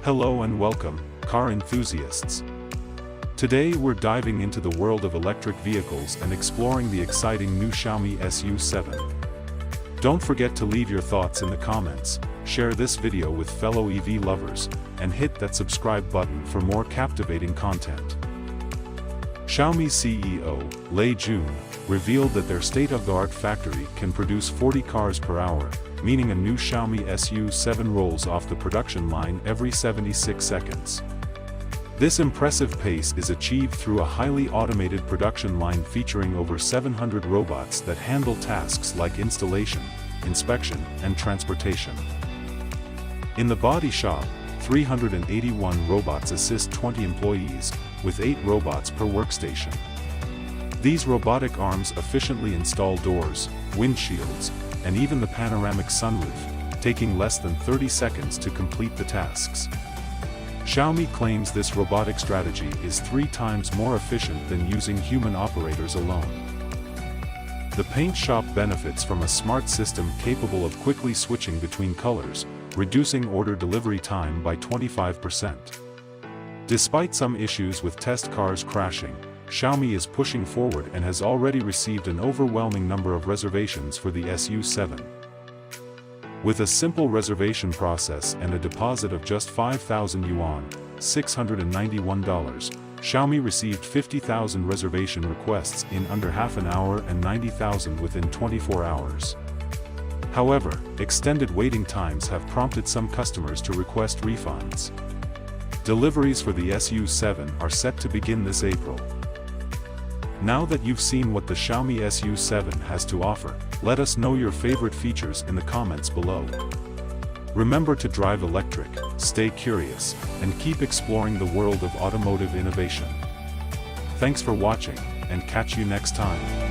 Hello and welcome, car enthusiasts. Today we're diving into the world of electric vehicles and exploring the exciting new Xiaomi SU7. Don't forget to leave your thoughts in the comments, share this video with fellow EV lovers, and hit that subscribe button for more captivating content. Xiaomi CEO, Lei Jun, revealed that their state-of-the-art factory can produce 40 cars per hour, meaning a new Xiaomi SU7 rolls off the production line every 76 seconds. This impressive pace is achieved through a highly automated production line featuring over 700 robots that handle tasks like installation, inspection, and transportation. In the body shop, 381 robots assist 20 employees, with 8 robots per workstation. These robotic arms efficiently install doors, windshields, and even the panoramic sunroof, taking less than 30 seconds to complete the tasks. Xiaomi claims this robotic strategy is 3 times more efficient than using human operators alone. The paint shop benefits from a smart system capable of quickly switching between colors, reducing order delivery time by 25%. Despite some issues with test cars crashing, Xiaomi is pushing forward and has already received an overwhelming number of reservations for the SU7. With a simple reservation process and a deposit of just 5,000 yuan, $691, Xiaomi received 50,000 reservation requests in under half an hour and 90,000 within 24 hours. However, extended waiting times have prompted some customers to request refunds. Deliveries for the SU7 are set to begin this April. Now that you've seen what the Xiaomi SU7 has to offer, let us know your favorite features in the comments below. Remember to drive electric, stay curious, and keep exploring the world of automotive innovation. Thanks for watching, and catch you next time.